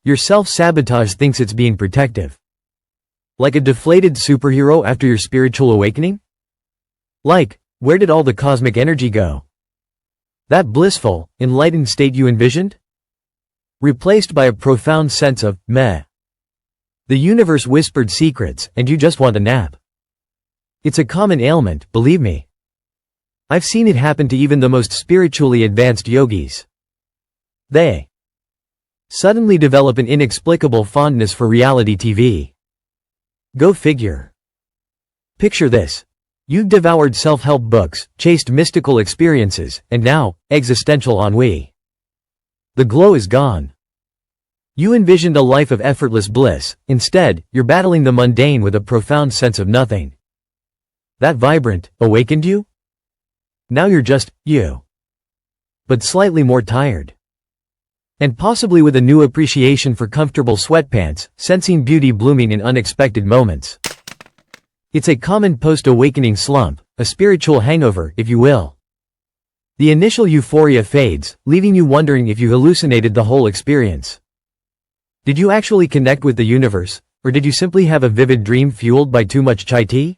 Your self-sabotage thinks it's being protective. Like a deflated superhero after your spiritual awakening? Like, where did all the cosmic energy go? That blissful, enlightened state you envisioned? Replaced by a profound sense of, meh. The universe whispered secrets, and you just want a nap. It's a common ailment, believe me. I've seen it happen to even the most spiritually advanced yogis. They suddenly develop an inexplicable fondness for reality TV. Go figure. Picture this. You've devoured self-help books, chased mystical experiences, and now, existential ennui. The glow is gone. You envisioned a life of effortless bliss, instead, you're battling the mundane with a profound sense of nothing. That vibrant, awakened you? Now you're just, you. But slightly more tired. And possibly with a new appreciation for comfortable sweatpants, sensing beauty blooming in unexpected moments. It's a common post-awakening slump, a spiritual hangover, if you will. The initial euphoria fades, leaving you wondering if you hallucinated the whole experience. Did you actually connect with the universe, or did you simply have a vivid dream fueled by too much chai tea?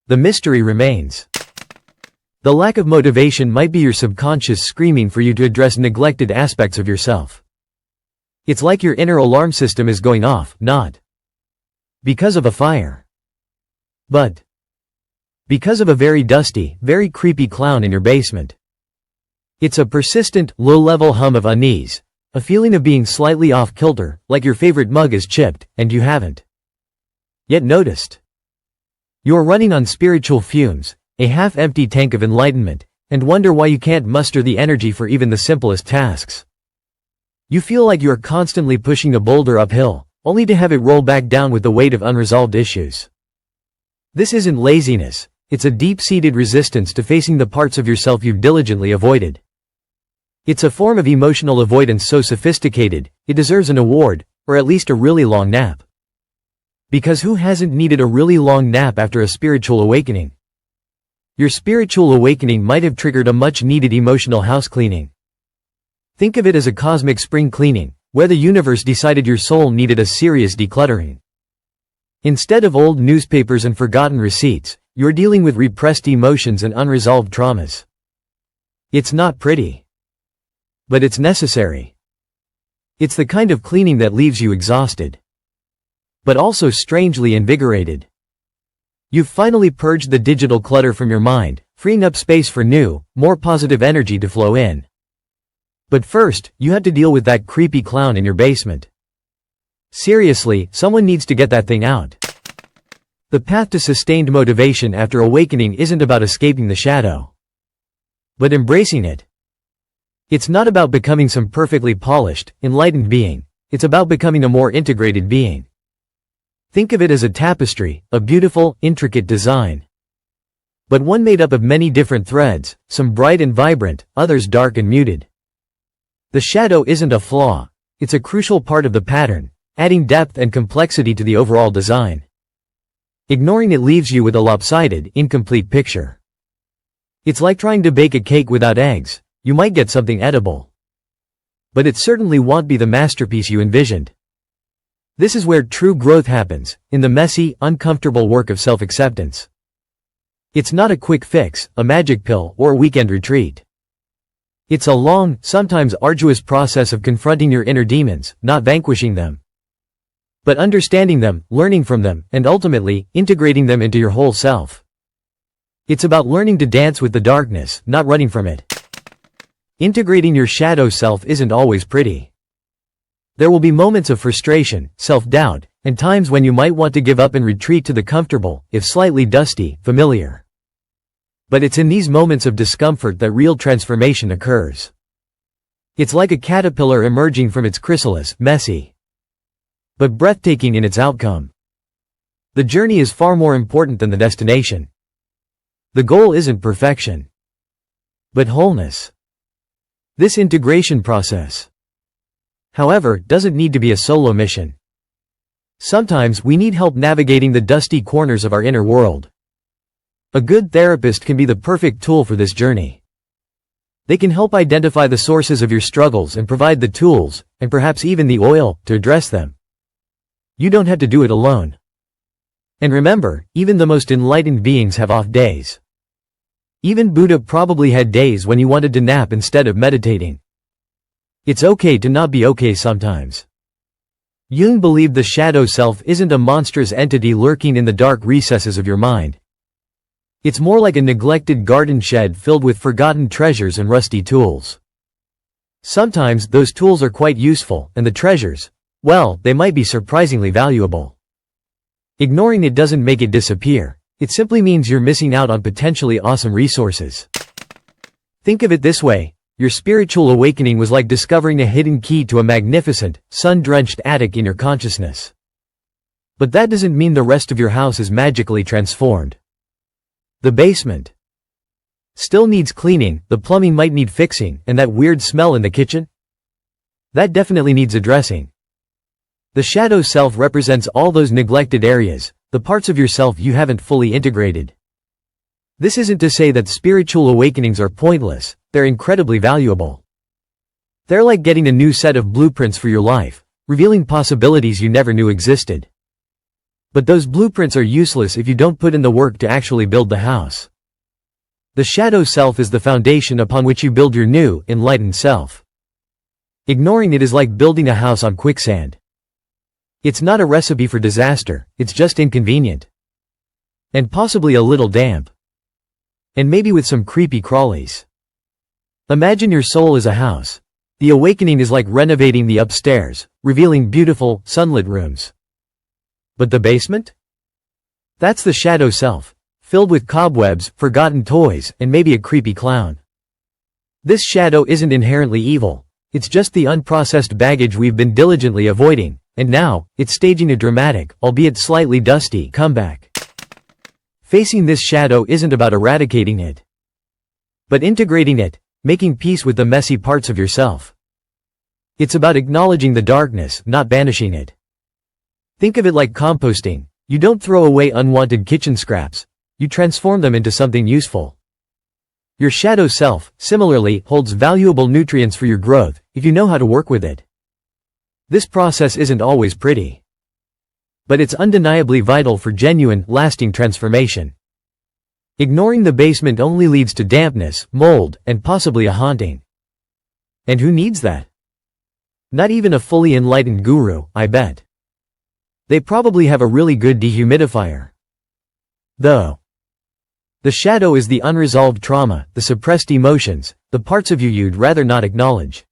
The mystery remains. The lack of motivation might be your subconscious screaming for you to address neglected aspects of yourself. It's like your inner alarm system is going off, not because of a fire, but because of a very dusty, very creepy clown in your basement. It's a persistent, low-level hum of unease, a feeling of being slightly off-kilter, like your favorite mug is chipped, and you haven't yet noticed. You're running on spiritual fumes, a half-empty tank of enlightenment, and wonder why you can't muster the energy for even the simplest tasks. You feel like you're constantly pushing a boulder uphill, only to have it roll back down with the weight of unresolved issues. This isn't laziness, it's a deep-seated resistance to facing the parts of yourself you've diligently avoided. It's a form of emotional avoidance so sophisticated, it deserves an award, or at least a really long nap. Because who hasn't needed a really long nap after a spiritual awakening? Your spiritual awakening might have triggered a much-needed emotional house cleaning. Think of it as a cosmic spring cleaning, where the universe decided your soul needed a serious decluttering. Instead of old newspapers and forgotten receipts, you're dealing with repressed emotions and unresolved traumas. It's not pretty. But it's necessary. It's the kind of cleaning that leaves you exhausted, but also strangely invigorated. You've finally purged the digital clutter from your mind, freeing up space for new, more positive energy to flow in. But first, you had to deal with that creepy clown in your basement. Seriously, someone needs to get that thing out. The path to sustained motivation after awakening isn't about escaping the shadow, but embracing it. It's not about becoming some perfectly polished, enlightened being. It's about becoming a more integrated being. Think of it as a tapestry, a beautiful, intricate design. But one made up of many different threads, some bright and vibrant, others dark and muted. The shadow isn't a flaw. It's a crucial part of the pattern, adding depth and complexity to the overall design. Ignoring it leaves you with a lopsided, incomplete picture. It's like trying to bake a cake without eggs. You might get something edible, but it certainly won't be the masterpiece you envisioned. This is where true growth happens, in the messy, uncomfortable work of self-acceptance. It's not a quick fix, a magic pill, or a weekend retreat. It's a long, sometimes arduous process of confronting your inner demons, not vanquishing them, but understanding them, learning from them, and ultimately, integrating them into your whole self. It's about learning to dance with the darkness, not running from it. Integrating your shadow self isn't always pretty. There will be moments of frustration, self-doubt, and times when you might want to give up and retreat to the comfortable, if slightly dusty, familiar. But it's in these moments of discomfort that real transformation occurs. It's like a caterpillar emerging from its chrysalis, messy, but breathtaking in its outcome. The journey is far more important than the destination. The goal isn't perfection, but wholeness. This integration process, however, doesn't need to be a solo mission. Sometimes we need help navigating the dusty corners of our inner world. A good therapist can be the perfect tool for this journey. They can help identify the sources of your struggles and provide the tools, and perhaps even the oil, to address them. You don't have to do it alone. And remember, even the most enlightened beings have off days. Even Buddha probably had days when he wanted to nap instead of meditating. It's okay to not be okay sometimes. Jung believed the shadow self isn't a monstrous entity lurking in the dark recesses of your mind. It's more like a neglected garden shed filled with forgotten treasures and rusty tools. Sometimes those tools are quite useful, and the treasures, well, they might be surprisingly valuable. Ignoring it doesn't make it disappear. It simply means you're missing out on potentially awesome resources. Think of it this way: your spiritual awakening was like discovering a hidden key to a magnificent, sun-drenched attic in your consciousness. But that doesn't mean the rest of your house is magically transformed. The basement still needs cleaning, the plumbing might need fixing, and that weird smell in the kitchen? That definitely needs addressing. The shadow self represents all those neglected areas, the parts of yourself you haven't fully integrated. This isn't to say that spiritual awakenings are pointless, they're incredibly valuable. They're like getting a new set of blueprints for your life, revealing possibilities you never knew existed. But those blueprints are useless if you don't put in the work to actually build the house. The shadow self is the foundation upon which you build your new, enlightened self. Ignoring it is like building a house on quicksand. It's not a recipe for disaster, it's just inconvenient. And possibly a little damp. And maybe with some creepy crawlies. Imagine your soul as a house. The awakening is like renovating the upstairs, revealing beautiful, sunlit rooms. But the basement? That's the shadow self, filled with cobwebs, forgotten toys, and maybe a creepy clown. This shadow isn't inherently evil, it's just the unprocessed baggage we've been diligently avoiding. And now, it's staging a dramatic, albeit slightly dusty, comeback. Facing this shadow isn't about eradicating it, but integrating it, making peace with the messy parts of yourself. It's about acknowledging the darkness, not banishing it. Think of it like composting. You don't throw away unwanted kitchen scraps, you transform them into something useful. Your shadow self, similarly, holds valuable nutrients for your growth, if you know how to work with it. This process isn't always pretty. But it's undeniably vital for genuine, lasting transformation. Ignoring the basement only leads to dampness, mold, and possibly a haunting. And who needs that? Not even a fully enlightened guru, I bet. They probably have a really good dehumidifier. Though. The shadow is the unresolved trauma, the suppressed emotions, the parts of you you'd rather not acknowledge.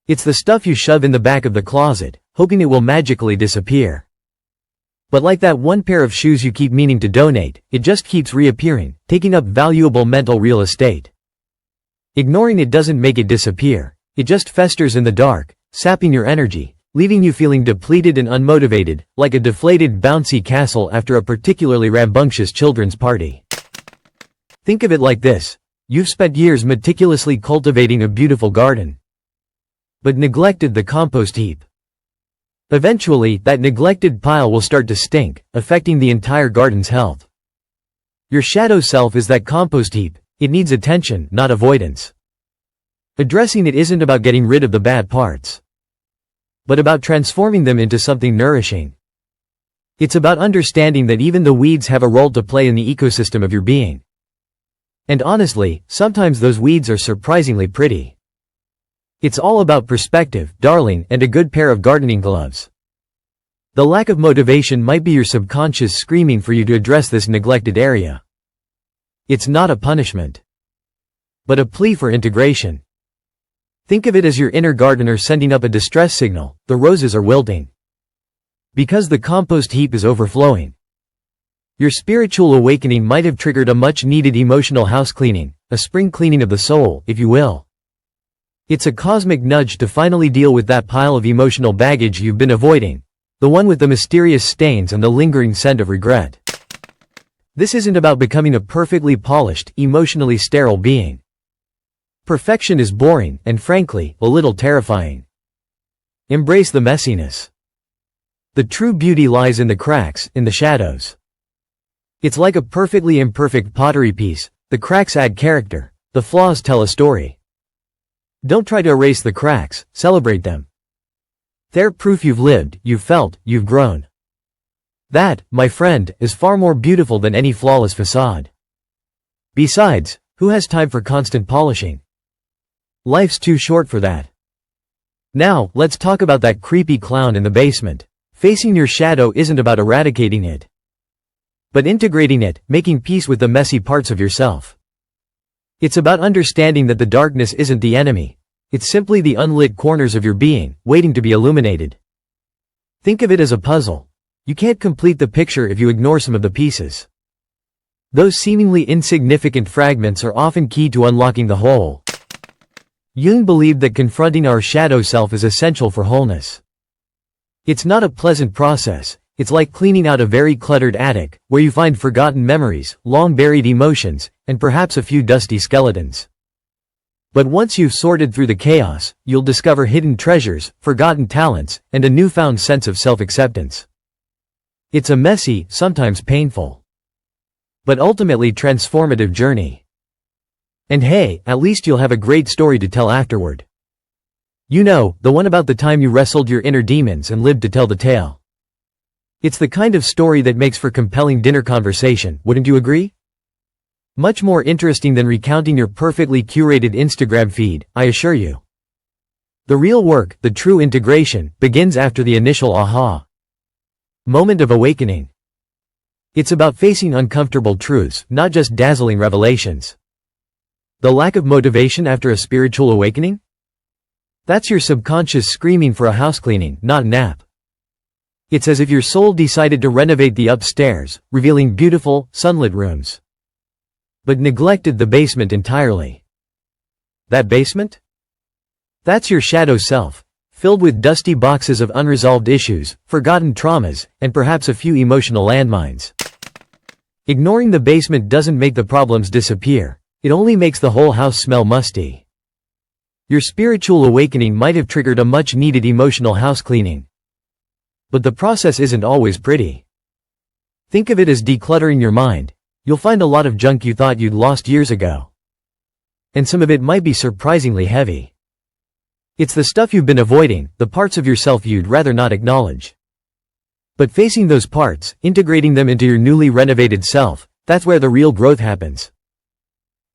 It's the stuff you shove in the back of the closet, hoping it will magically disappear. But like that one pair of shoes you keep meaning to donate, it just keeps reappearing, taking up valuable mental real estate. Ignoring it doesn't make it disappear, it just festers in the dark, sapping your energy, leaving you feeling depleted and unmotivated, like a deflated bouncy castle after a particularly rambunctious children's party. Think of it like this: you've spent years meticulously cultivating a beautiful garden, but neglected the compost heap. Eventually, that neglected pile will start to stink, affecting the entire garden's health. Your shadow self is that compost heap. It needs attention, not avoidance. Addressing it isn't about getting rid of the bad parts, but about transforming them into something nourishing. It's about understanding that even the weeds have a role to play in the ecosystem of your being. And honestly, sometimes those weeds are surprisingly pretty. It's all about perspective, darling, and a good pair of gardening gloves. The lack of motivation might be your subconscious screaming for you to address this neglected area. It's not a punishment, but a plea for integration. Think of it as your inner gardener sending up a distress signal: the roses are wilting, because the compost heap is overflowing. Your spiritual awakening might have triggered a much-needed emotional house cleaning, a spring cleaning of the soul, if you will. It's a cosmic nudge to finally deal with that pile of emotional baggage you've been avoiding, the one with the mysterious stains and the lingering scent of regret. This isn't about becoming a perfectly polished, emotionally sterile being. Perfection is boring, and frankly, a little terrifying. Embrace the messiness. The true beauty lies in the cracks, in the shadows. It's like a perfectly imperfect pottery piece. The cracks add character, The flaws tell a story. Don't try to erase the cracks, celebrate them. They're proof you've lived, you've felt, you've grown. That, my friend, is far more beautiful than any flawless facade. Besides, who has time for constant polishing? Life's too short for that. Now, let's talk about that creepy clown in the basement. Facing your shadow isn't about eradicating it, but integrating it, making peace with the messy parts of yourself. It's about understanding that the darkness isn't the enemy. It's simply the unlit corners of your being, waiting to be illuminated. Think of it as a puzzle. You can't complete the picture if you ignore some of the pieces. Those seemingly insignificant fragments are often key to unlocking the whole. Jung believed that confronting our shadow self is essential for wholeness. It's not a pleasant process. It's like cleaning out a very cluttered attic, where you find forgotten memories, long-buried emotions, and perhaps a few dusty skeletons. But once you've sorted through the chaos, you'll discover hidden treasures, forgotten talents, and a newfound sense of self-acceptance. It's a messy, sometimes painful, but ultimately transformative journey. And hey, at least you'll have a great story to tell afterward. You know, the one about the time you wrestled your inner demons and lived to tell the tale. It's the kind of story that makes for compelling dinner conversation, wouldn't you agree? Much more interesting than recounting your perfectly curated Instagram feed, I assure you. The real work, the true integration, begins after the initial aha moment of awakening. It's about facing uncomfortable truths, not just dazzling revelations. The lack of motivation after a spiritual awakening? That's your subconscious screaming for a housecleaning, not a nap. It's as if your soul decided to renovate the upstairs, revealing beautiful, sunlit rooms, but neglected the basement entirely. That basement? That's your shadow self, filled with dusty boxes of unresolved issues, forgotten traumas, and perhaps a few emotional landmines. Ignoring the basement doesn't make the problems disappear. It only makes the whole house smell musty. Your spiritual awakening might have triggered a much-needed emotional house cleaning. But the process isn't always pretty. Think of it as decluttering your mind. You'll find a lot of junk you thought you'd lost years ago. And some of it might be surprisingly heavy. It's the stuff you've been avoiding, the parts of yourself you'd rather not acknowledge. But facing those parts, integrating them into your newly renovated self, that's where the real growth happens.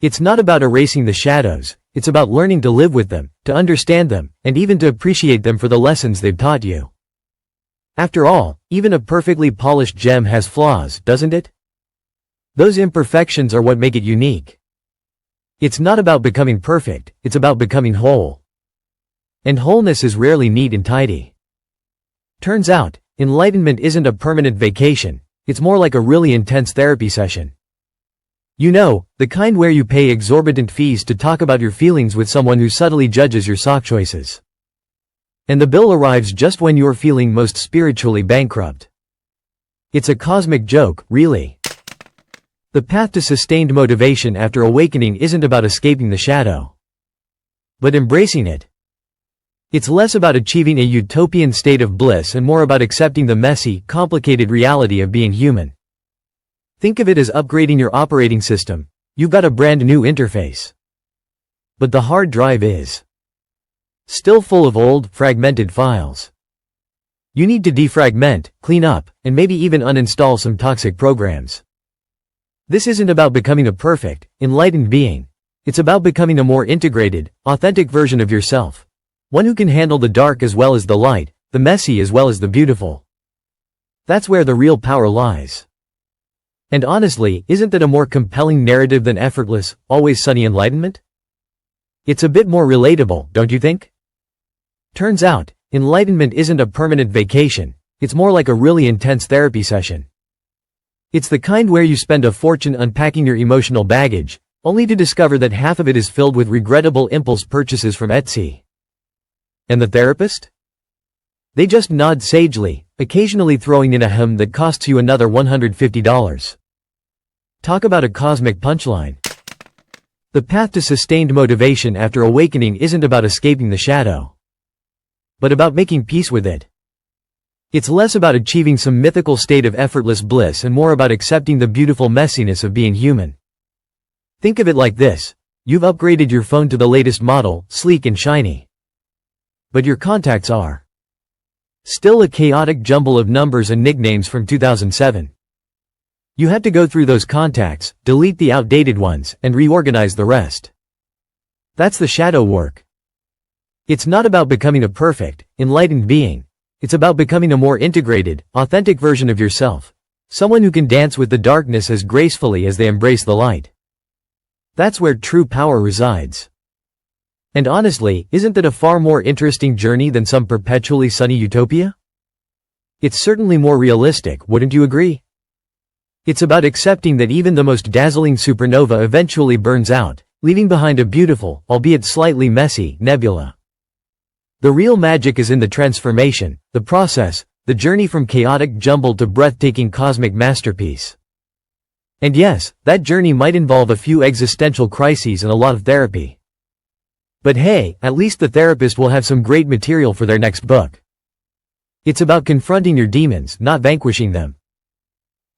It's not about erasing the shadows, it's about learning to live with them, to understand them, and even to appreciate them for the lessons they've taught you. After all, even a perfectly polished gem has flaws, doesn't it? Those imperfections are what make it unique. It's not about becoming perfect, it's about becoming whole. And wholeness is rarely neat and tidy. Turns out, enlightenment isn't a permanent vacation, it's more like a really intense therapy session. You know, the kind where you pay exorbitant fees to talk about your feelings with someone who subtly judges your sock choices. And the bill arrives just when you're feeling most spiritually bankrupt. It's a cosmic joke, really. The path to sustained motivation after awakening isn't about escaping the shadow, but embracing it. It's less about achieving a utopian state of bliss and more about accepting the messy, complicated reality of being human. Think of it as upgrading your operating system. You've got a brand new interface, but the hard drive is still full of old, fragmented files. You need to defragment, clean up, and maybe even uninstall some toxic programs. This isn't about becoming a perfect, enlightened being. It's about becoming a more integrated, authentic version of yourself. One who can handle the dark as well as the light, the messy as well as the beautiful. That's where the real power lies. And honestly, isn't that a more compelling narrative than effortless, always sunny enlightenment? It's a bit more relatable, don't you think? Turns out, enlightenment isn't a permanent vacation, it's more like a really intense therapy session. It's the kind where you spend a fortune unpacking your emotional baggage, only to discover that half of it is filled with regrettable impulse purchases from Etsy. And the therapist? They just nod sagely, occasionally throwing in a hymn that costs you another $150. Talk about a cosmic punchline. The path to sustained motivation after awakening isn't about escaping the shadow, but about making peace with it. It's less about achieving some mythical state of effortless bliss and more about accepting the beautiful messiness of being human. Think of it like this. You've upgraded your phone to the latest model, sleek and shiny. But your contacts are still a chaotic jumble of numbers and nicknames from 2007. You had to go through those contacts, delete the outdated ones, and reorganize the rest. That's the shadow work. It's not about becoming a perfect, enlightened being. It's about becoming a more integrated, authentic version of yourself. Someone who can dance with the darkness as gracefully as they embrace the light. That's where true power resides. And honestly, isn't that a far more interesting journey than some perpetually sunny utopia? It's certainly more realistic, wouldn't you agree? It's about accepting that even the most dazzling supernova eventually burns out, leaving behind a beautiful, albeit slightly messy, nebula. The real magic is in the transformation, the process, the journey from chaotic jumble to breathtaking cosmic masterpiece. And yes, that journey might involve a few existential crises and a lot of therapy. But hey, at least the therapist will have some great material for their next book. It's about confronting your demons, not vanquishing them.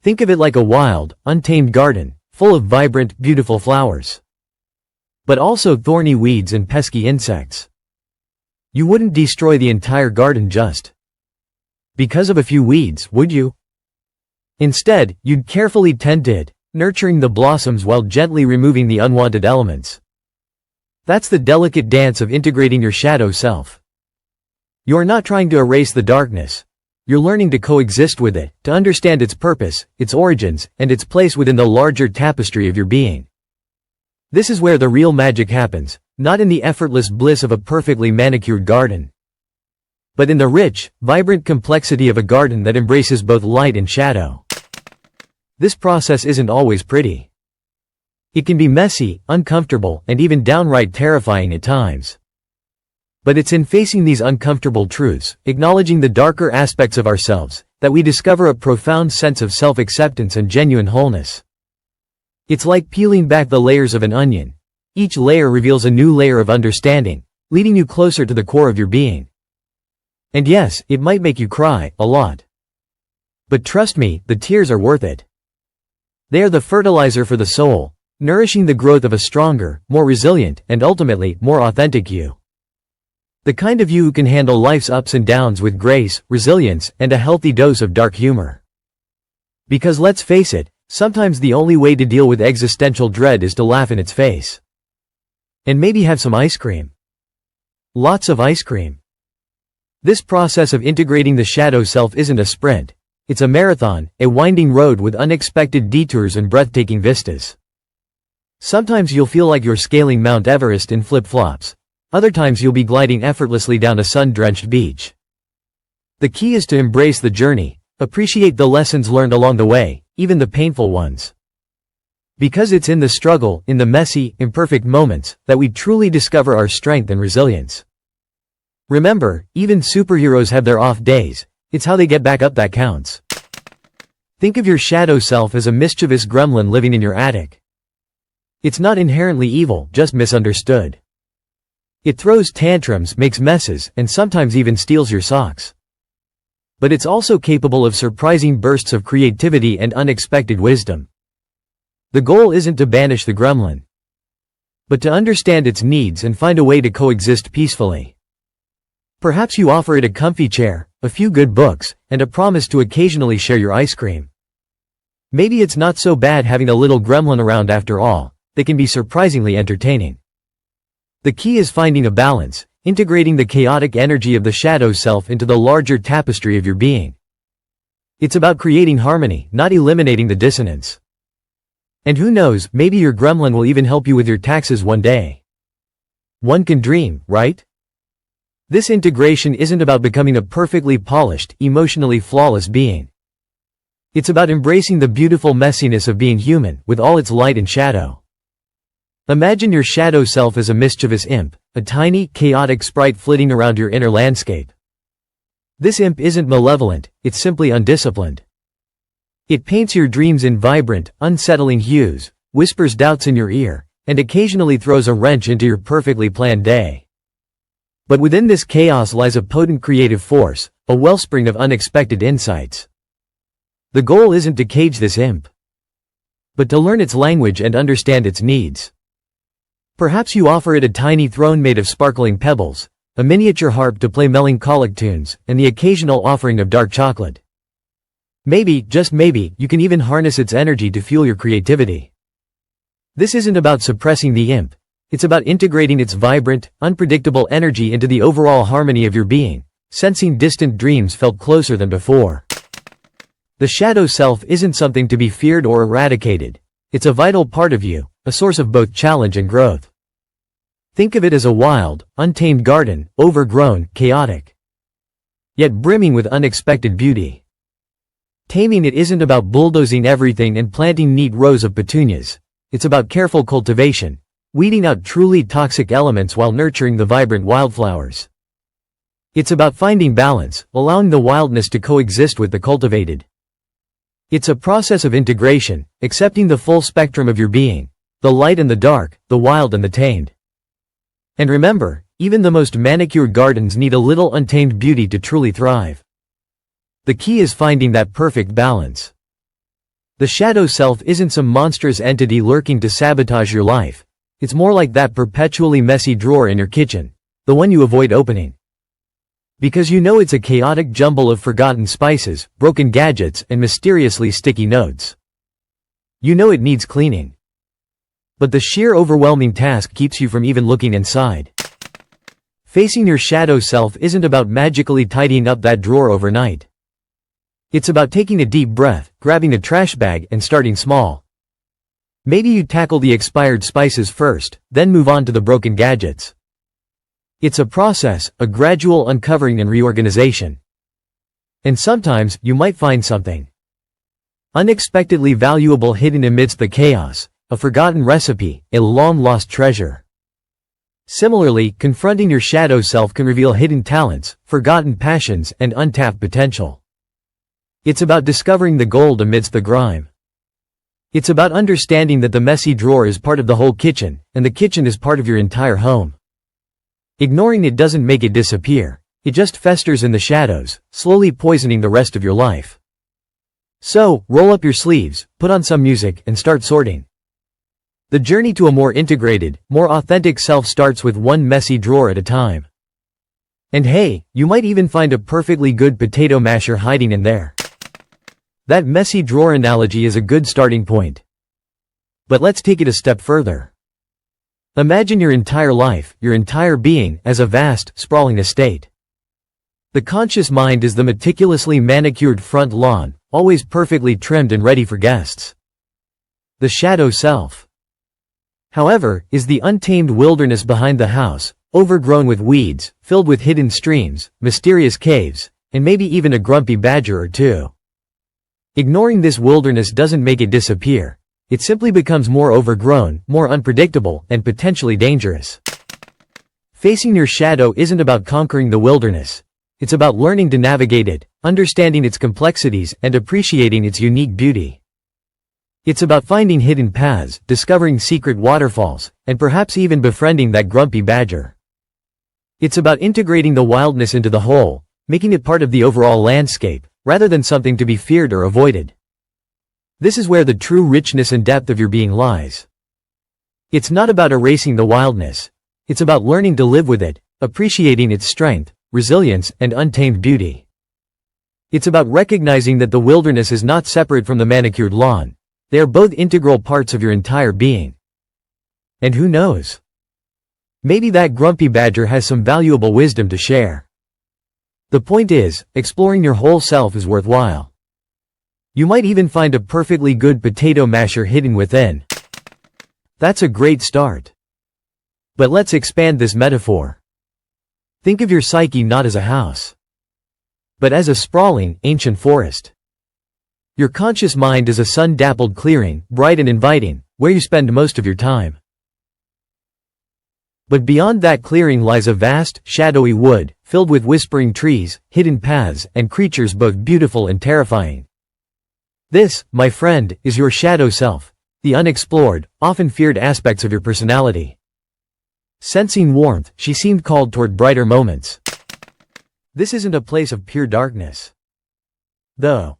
Think of it like a wild, untamed garden, full of vibrant, beautiful flowers. But also thorny weeds and pesky insects. You wouldn't destroy the entire garden just because of a few weeds, would you? Instead, you'd carefully tend it, nurturing the blossoms while gently removing the unwanted elements. That's the delicate dance of integrating your shadow self. You're not trying to erase the darkness. You're learning to coexist with it, to understand its purpose, its origins, and its place within the larger tapestry of your being. This is where the real magic happens, not in the effortless bliss of a perfectly manicured garden, but in the rich, vibrant complexity of a garden that embraces both light and shadow. This process isn't always pretty. It can be messy, uncomfortable, and even downright terrifying at times. But it's in facing these uncomfortable truths, acknowledging the darker aspects of ourselves, that we discover a profound sense of self-acceptance and genuine wholeness. It's like peeling back the layers of an onion. Each layer reveals a new layer of understanding, leading you closer to the core of your being. And yes, it might make you cry, a lot. But trust me, the tears are worth it. They are the fertilizer for the soul, nourishing the growth of a stronger, more resilient, and ultimately, more authentic you. The kind of you who can handle life's ups and downs with grace, resilience, and a healthy dose of dark humor. Because let's face it, sometimes the only way to deal with existential dread is to laugh in its face. And maybe have some ice cream. Lots of ice cream. This process of integrating the shadow self isn't a sprint. It's a marathon, a winding road with unexpected detours and breathtaking vistas. Sometimes you'll feel like you're scaling Mount Everest in flip-flops. Other times you'll be gliding effortlessly down a sun-drenched beach. The key is to embrace the journey, appreciate the lessons learned along the way, even the painful ones. Because it's in the struggle, in the messy, imperfect moments, that we truly discover our strength and resilience. Remember, even superheroes have their off days. It's how they get back up that counts. Think of your shadow self as a mischievous gremlin living in your attic. It's not inherently evil, just misunderstood. It throws tantrums, makes messes, and sometimes even steals your socks. But it's also capable of surprising bursts of creativity and unexpected wisdom. The goal isn't to banish the gremlin, but to understand its needs and find a way to coexist peacefully. Perhaps you offer it a comfy chair, a few good books, and a promise to occasionally share your ice cream. Maybe it's not so bad having a little gremlin around after all. They can be surprisingly entertaining. The key is finding a balance, integrating the chaotic energy of the shadow self into the larger tapestry of your being. It's about creating harmony, not eliminating the dissonance. And who knows, maybe your gremlin will even help you with your taxes one day. One can dream, right? This integration isn't about becoming a perfectly polished, emotionally flawless being. It's about embracing the beautiful messiness of being human, with all its light and shadow. Imagine your shadow self as a mischievous imp, a tiny, chaotic sprite flitting around your inner landscape. This imp isn't malevolent, it's simply undisciplined. It paints your dreams in vibrant, unsettling hues, whispers doubts in your ear, and occasionally throws a wrench into your perfectly planned day. But within this chaos lies a potent creative force, a wellspring of unexpected insights. The goal isn't to cage this imp, but to learn its language and understand its needs. Perhaps you offer it a tiny throne made of sparkling pebbles, a miniature harp to play melancholic tunes, and the occasional offering of dark chocolate. Maybe, just maybe, you can even harness its energy to fuel your creativity. This isn't about suppressing the imp. It's about integrating its vibrant, unpredictable energy into the overall harmony of your being, sensing distant dreams felt closer than before. The shadow self isn't something to be feared or eradicated. It's a vital part of you, a source of both challenge and growth. Think of it as a wild, untamed garden, overgrown, chaotic, yet brimming with unexpected beauty. Taming it isn't about bulldozing everything and planting neat rows of petunias. It's about careful cultivation, weeding out truly toxic elements while nurturing the vibrant wildflowers. It's about finding balance, allowing the wildness to coexist with the cultivated. It's a process of integration, accepting the full spectrum of your being, the light and the dark, the wild and the tamed. And remember, even the most manicured gardens need a little untamed beauty to truly thrive. The key is finding that perfect balance. The shadow self isn't some monstrous entity lurking to sabotage your life. It's more like that perpetually messy drawer in your kitchen, the one you avoid opening. Because you know it's a chaotic jumble of forgotten spices, broken gadgets, and mysteriously sticky notes. You know it needs cleaning. But the sheer overwhelming task keeps you from even looking inside. Facing your shadow self isn't about magically tidying up that drawer overnight. It's about taking a deep breath, grabbing a trash bag, and starting small. Maybe you tackle the expired spices first, then move on to the broken gadgets. It's a process, a gradual uncovering and reorganization. And sometimes, you might find something unexpectedly valuable hidden amidst the chaos, a forgotten recipe, a long-lost treasure. Similarly, confronting your shadow self can reveal hidden talents, forgotten passions, and untapped potential. It's about discovering the gold amidst the grime. It's about understanding that the messy drawer is part of the whole kitchen, and the kitchen is part of your entire home. Ignoring it doesn't make it disappear. It just festers in the shadows, slowly poisoning the rest of your life. So, roll up your sleeves, put on some music, and start sorting. The journey to a more integrated, more authentic self starts with one messy drawer at a time. And hey, you might even find a perfectly good potato masher hiding in there. That messy drawer analogy is a good starting point. But let's take it a step further. Imagine your entire life, your entire being, as a vast, sprawling estate. The conscious mind is the meticulously manicured front lawn, always perfectly trimmed and ready for guests. The shadow self, however, is the untamed wilderness behind the house, overgrown with weeds, filled with hidden streams, mysterious caves, and maybe even a grumpy badger or two. Ignoring this wilderness doesn't make it disappear. It simply becomes more overgrown, more unpredictable, and potentially dangerous. Facing your shadow isn't about conquering the wilderness. It's about learning to navigate it, understanding its complexities, and appreciating its unique beauty. It's about finding hidden paths, discovering secret waterfalls, and perhaps even befriending that grumpy badger. It's about integrating the wildness into the whole, making it part of the overall landscape, rather than something to be feared or avoided. This is where the true richness and depth of your being lies. It's not about erasing the wildness. It's about learning to live with it, appreciating its strength, resilience, and untamed beauty. It's about recognizing that the wilderness is not separate from the manicured lawn. They are both integral parts of your entire being. And who knows? Maybe that grumpy badger has some valuable wisdom to share. The point is, exploring your whole self is worthwhile. You might even find a perfectly good potato masher hidden within. That's a great start. But let's expand this metaphor. Think of your psyche not as a house, but as a sprawling, ancient forest. Your conscious mind is a sun-dappled clearing, bright and inviting, where you spend most of your time. But beyond that clearing lies a vast, shadowy wood, filled with whispering trees, hidden paths, and creatures both beautiful and terrifying. This, my friend, is your shadow self, the unexplored, often feared aspects of your personality. Sensing warmth, she seemed called toward brighter moments. This isn't a place of pure darkness, though.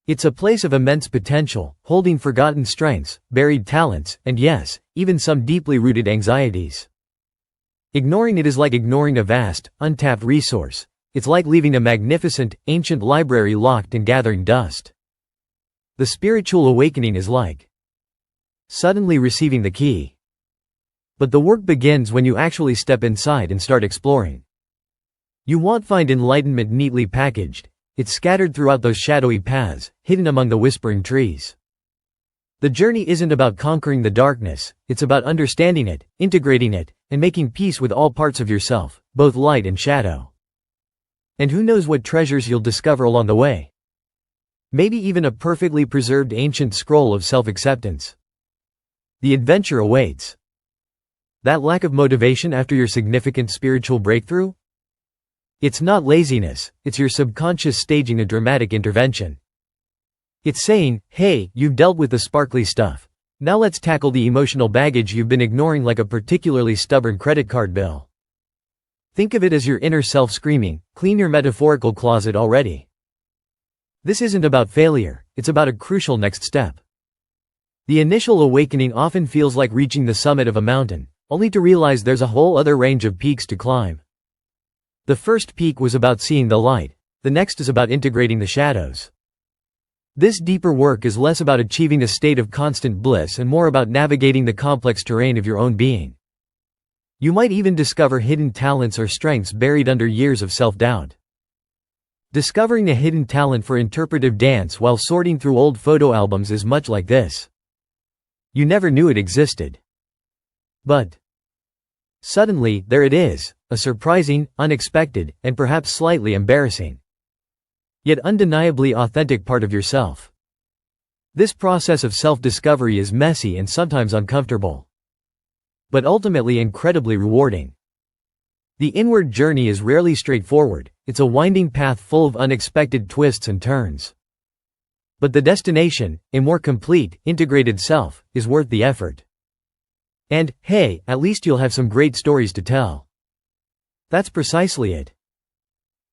It's a place of immense potential, holding forgotten strengths, buried talents, and yes, even some deeply rooted anxieties. Ignoring it is like ignoring a vast, untapped resource. It's like leaving a magnificent, ancient library locked and gathering dust. The spiritual awakening is like suddenly receiving the key. But the work begins when you actually step inside and start exploring. You won't find enlightenment neatly packaged. It's scattered throughout those shadowy paths, hidden among the whispering trees. The journey isn't about conquering the darkness, it's about understanding it, integrating it, and making peace with all parts of yourself, both light and shadow. And who knows what treasures you'll discover along the way. Maybe even a perfectly preserved ancient scroll of self-acceptance. The adventure awaits. That lack of motivation after your significant spiritual breakthrough? It's not laziness, it's your subconscious staging a dramatic intervention. It's saying, hey, you've dealt with the sparkly stuff. Now let's tackle the emotional baggage you've been ignoring like a particularly stubborn credit card bill. Think of it as your inner self screaming, clean your metaphorical closet already. This isn't about failure, it's about a crucial next step. The initial awakening often feels like reaching the summit of a mountain, only to realize there's a whole other range of peaks to climb. The first peak was about seeing the light, the next is about integrating the shadows. This deeper work is less about achieving a state of constant bliss and more about navigating the complex terrain of your own being. You might even discover hidden talents or strengths buried under years of self-doubt. Discovering a hidden talent for interpretive dance while sorting through old photo albums is much like this. You never knew it existed. But suddenly, there it is, a surprising, unexpected, and perhaps slightly embarrassing, yet undeniably authentic part of yourself. This process of self-discovery is messy and sometimes uncomfortable, but ultimately incredibly rewarding. The inward journey is rarely straightforward, it's a winding path full of unexpected twists and turns. But the destination, a more complete, integrated self, is worth the effort. And, hey, at least you'll have some great stories to tell. That's precisely it.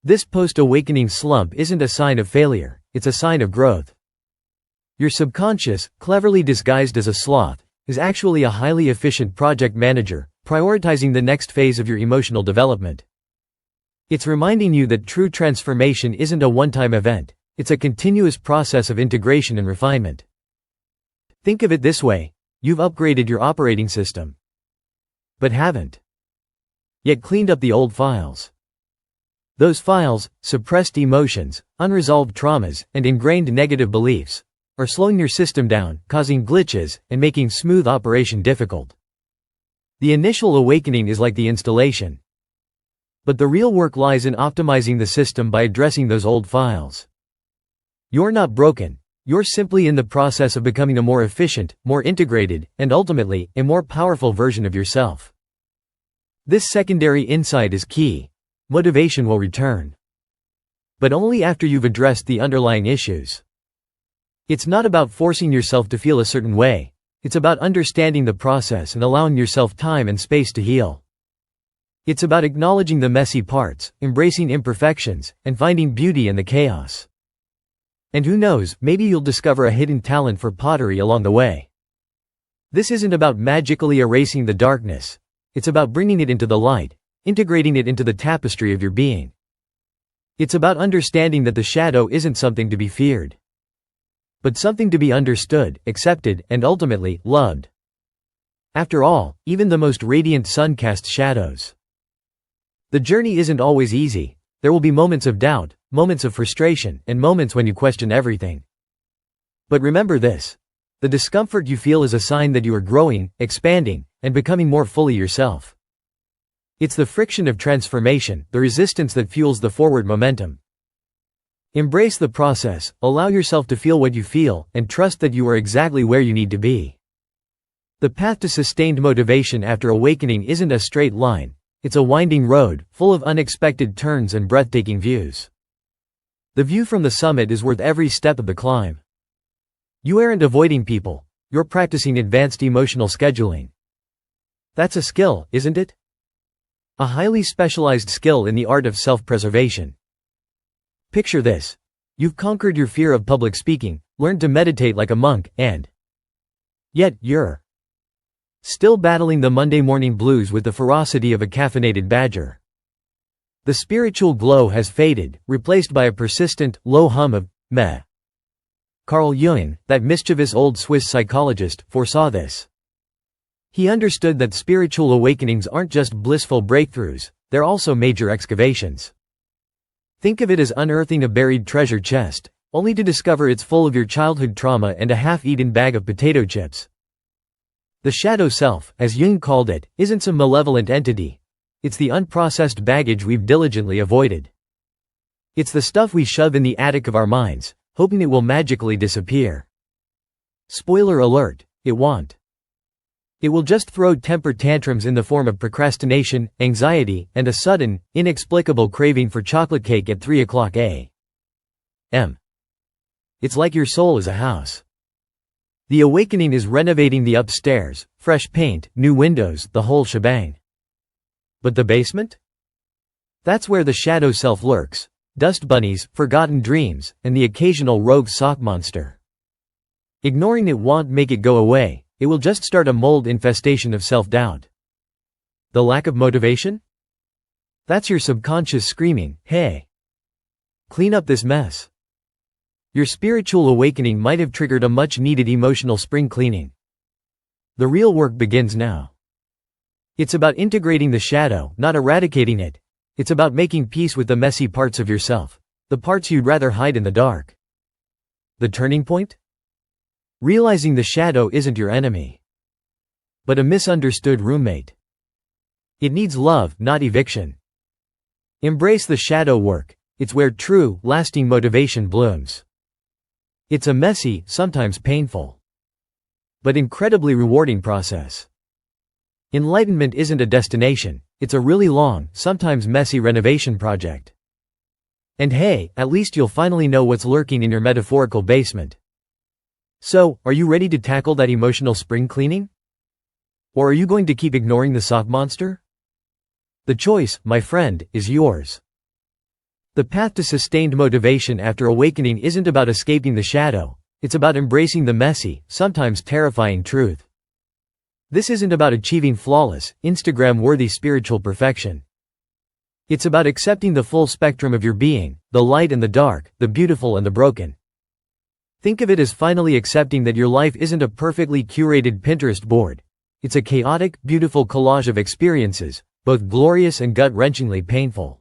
This post-awakening slump isn't a sign of failure, it's a sign of growth. Your subconscious, cleverly disguised as a sloth, is actually a highly efficient project manager, prioritizing the next phase of your emotional development. It's reminding you that true transformation isn't a one-time event, it's a continuous process of integration and refinement. Think of it this way, you've upgraded your operating system, but haven't yet cleaned up the old files. Those files, suppressed emotions, unresolved traumas, and ingrained negative beliefs, are slowing your system down, causing glitches, and making smooth operation difficult. The initial awakening is like the installation. But the real work lies in optimizing the system by addressing those old files. You're not broken, you're simply in the process of becoming a more efficient, more integrated, and ultimately, a more powerful version of yourself. This secondary insight is key. Motivation will return. But only after you've addressed the underlying issues. It's not about forcing yourself to feel a certain way, it's about understanding the process and allowing yourself time and space to heal. It's about acknowledging the messy parts, embracing imperfections, and finding beauty in the chaos. And who knows, maybe you'll discover a hidden talent for pottery along the way. This isn't about magically erasing the darkness, it's about bringing it into the light, integrating it into the tapestry of your being. It's about understanding that the shadow isn't something to be feared, but something to be understood, accepted, and ultimately, loved. After all, even the most radiant sun casts shadows. The journey isn't always easy, there will be moments of doubt, moments of frustration, and moments when you question everything. But remember this, the discomfort you feel is a sign that you are growing, expanding, and becoming more fully yourself. It's the friction of transformation, the resistance that fuels the forward momentum. Embrace the process, allow yourself to feel what you feel, and trust that you are exactly where you need to be. The path to sustained motivation after awakening isn't a straight line, it's a winding road, full of unexpected turns and breathtaking views. The view from the summit is worth every step of the climb. You aren't avoiding people, you're practicing advanced emotional scheduling. That's a skill, isn't it? A highly specialized skill in the art of self-preservation. Picture this. You've conquered your fear of public speaking, learned to meditate like a monk, and yet you're still battling the Monday morning blues with the ferocity of a caffeinated badger. The spiritual glow has faded, replaced by a persistent, low hum of meh. Carl Jung, that mischievous old Swiss psychologist, foresaw this. He understood that spiritual awakenings aren't just blissful breakthroughs, they're also major excavations. Think of it as unearthing a buried treasure chest, only to discover it's full of your childhood trauma and a half-eaten bag of potato chips. The shadow self, as Jung called it, isn't some malevolent entity. It's the unprocessed baggage we've diligently avoided. It's the stuff we shove in the attic of our minds, hoping it will magically disappear. Spoiler alert, it won't. It will just throw temper tantrums in the form of procrastination, anxiety, and a sudden, inexplicable craving for chocolate cake at 3 a.m. It's like your soul is a house. The awakening is renovating the upstairs, fresh paint, new windows, the whole shebang. But the basement? That's where the shadow self lurks. Dust bunnies, forgotten dreams, and the occasional rogue sock monster. Ignoring it won't make it go away. It will just start a mold infestation of self-doubt. The lack of motivation? That's your subconscious screaming, hey, clean up this mess. Your spiritual awakening might have triggered a much-needed emotional spring cleaning. The real work begins now. It's about integrating the shadow, not eradicating it. It's about making peace with the messy parts of yourself, the parts you'd rather hide in the dark. The turning point? Realizing the shadow isn't your enemy, but a misunderstood roommate. It needs love, not eviction. Embrace the shadow work. It's where true, lasting motivation blooms. It's a messy, sometimes painful, but incredibly rewarding process. Enlightenment isn't a destination, it's a really long, sometimes messy renovation project. And hey, at least you'll finally know what's lurking in your metaphorical basement. So, are you ready to tackle that emotional spring cleaning? Or are you going to keep ignoring the sock monster? The choice, my friend, is yours. The path to sustained motivation after awakening isn't about escaping the shadow, it's about embracing the messy, sometimes terrifying truth. This isn't about achieving flawless, Instagram-worthy spiritual perfection. It's about accepting the full spectrum of your being, the light and the dark, the beautiful and the broken. Think of it as finally accepting that your life isn't a perfectly curated Pinterest board. It's a chaotic, beautiful collage of experiences, both glorious and gut-wrenchingly painful.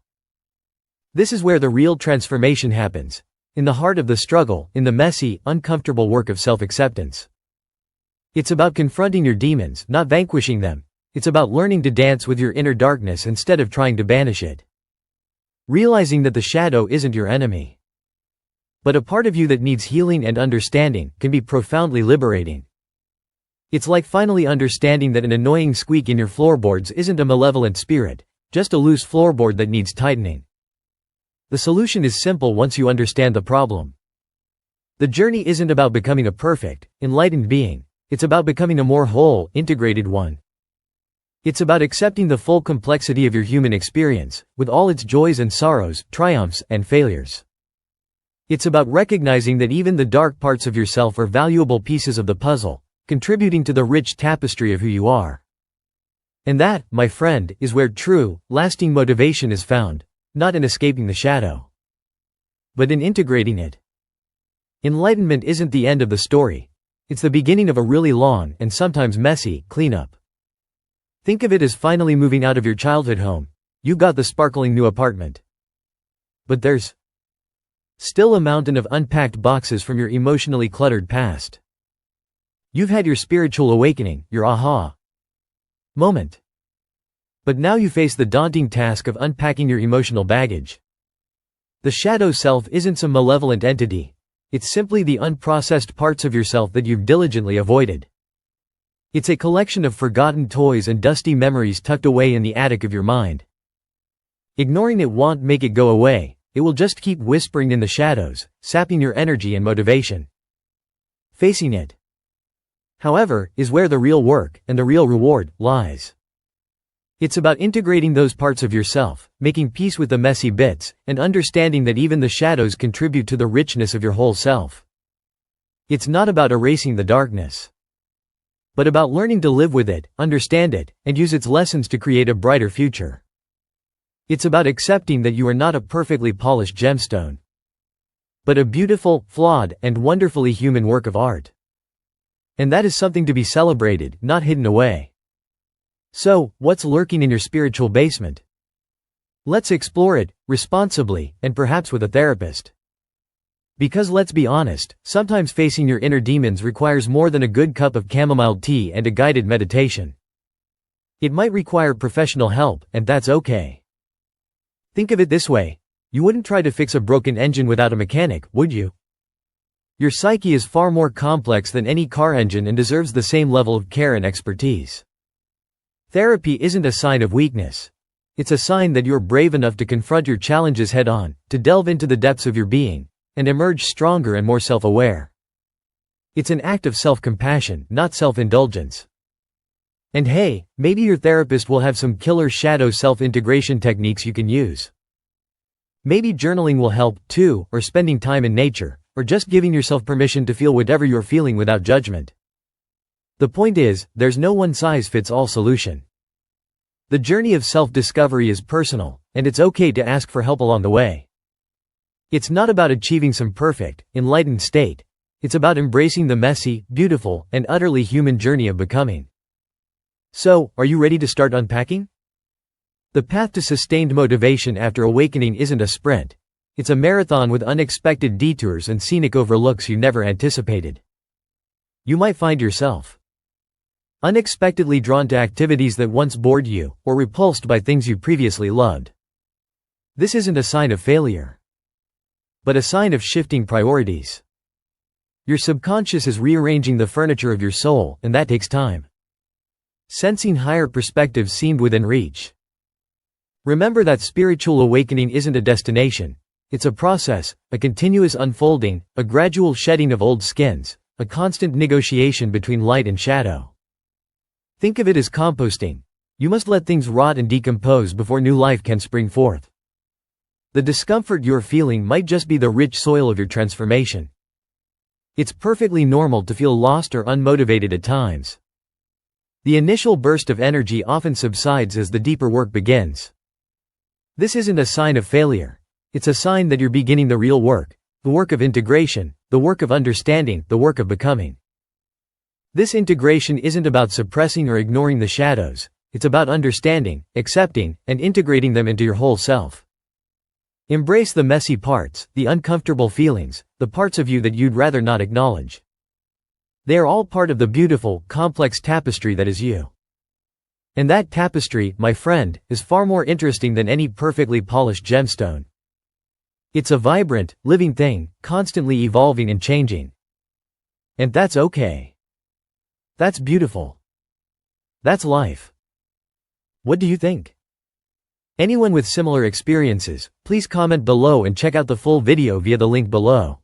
This is where the real transformation happens, in the heart of the struggle, in the messy, uncomfortable work of self-acceptance. It's about confronting your demons, not vanquishing them. It's about learning to dance with your inner darkness instead of trying to banish it. Realizing that the shadow isn't your enemy, but a part of you that needs healing and understanding, can be profoundly liberating. It's like finally understanding that an annoying squeak in your floorboards isn't a malevolent spirit, just a loose floorboard that needs tightening. The solution is simple once you understand the problem. The journey isn't about becoming a perfect, enlightened being, it's about becoming a more whole, integrated one. It's about accepting the full complexity of your human experience, with all its joys and sorrows, triumphs and failures. It's about recognizing that even the dark parts of yourself are valuable pieces of the puzzle, contributing to the rich tapestry of who you are. And that, my friend, is where true, lasting motivation is found, not in escaping the shadow, but in integrating it. Enlightenment isn't the end of the story. It's the beginning of a really long, and sometimes messy, cleanup. Think of it as finally moving out of your childhood home. You got the sparkling new apartment. But there's still a mountain of unpacked boxes from your emotionally cluttered past. You've had your spiritual awakening, your aha moment. But now you face the daunting task of unpacking your emotional baggage. The shadow self isn't some malevolent entity. It's simply the unprocessed parts of yourself that you've diligently avoided. It's a collection of forgotten toys and dusty memories tucked away in the attic of your mind. Ignoring it won't make it go away. It will just keep whispering in the shadows, sapping your energy and motivation. Facing it, however, is where the real work, and the real reward, lies. It's about integrating those parts of yourself, making peace with the messy bits, and understanding that even the shadows contribute to the richness of your whole self. It's not about erasing the darkness, but about learning to live with it, understand it, and use its lessons to create a brighter future. It's about accepting that you are not a perfectly polished gemstone, but a beautiful, flawed, and wonderfully human work of art. And that is something to be celebrated, not hidden away. So, what's lurking in your spiritual basement? Let's explore it, responsibly, and perhaps with a therapist. Because let's be honest, sometimes facing your inner demons requires more than a good cup of chamomile tea and a guided meditation. It might require professional help, and that's okay. Think of it this way. You wouldn't try to fix a broken engine without a mechanic, would you? Your psyche is far more complex than any car engine and deserves the same level of care and expertise. Therapy isn't a sign of weakness. It's a sign that you're brave enough to confront your challenges head-on, to delve into the depths of your being, and emerge stronger and more self-aware. It's an act of self-compassion, not self-indulgence. And hey, maybe your therapist will have some killer shadow self-integration techniques you can use. Maybe journaling will help, too, or spending time in nature, or just giving yourself permission to feel whatever you're feeling without judgment. The point is, there's no one-size-fits-all solution. The journey of self-discovery is personal, and it's okay to ask for help along the way. It's not about achieving some perfect, enlightened state. It's about embracing the messy, beautiful, and utterly human journey of becoming. So, are you ready to start unpacking? The path to sustained motivation after awakening isn't a sprint. It's a marathon with unexpected detours and scenic overlooks you never anticipated. You might find yourself unexpectedly drawn to activities that once bored you, or repulsed by things you previously loved. This isn't a sign of failure, but a sign of shifting priorities. Your subconscious is rearranging the furniture of your soul, and that takes time. Sensing higher perspectives seemed within reach. Remember that spiritual awakening isn't a destination. It's a process, a continuous unfolding, a gradual shedding of old skins, a constant negotiation between light and shadow. Think of it as composting. You must let things rot and decompose before new life can spring forth. The discomfort you're feeling might just be the rich soil of your transformation. It's perfectly normal to feel lost or unmotivated at times. The initial burst of energy often subsides as the deeper work begins. This isn't a sign of failure. It's a sign that you're beginning the real work, the work of integration, the work of understanding, the work of becoming. This integration isn't about suppressing or ignoring the shadows. It's about understanding, accepting, and integrating them into your whole self. Embrace the messy parts, the uncomfortable feelings, the parts of you that you'd rather not acknowledge. They are all part of the beautiful, complex tapestry that is you. And that tapestry, my friend, is far more interesting than any perfectly polished gemstone. It's a vibrant, living thing, constantly evolving and changing. And that's okay. That's beautiful. That's life. What do you think? Anyone with similar experiences, please comment below and check out the full video via the link below.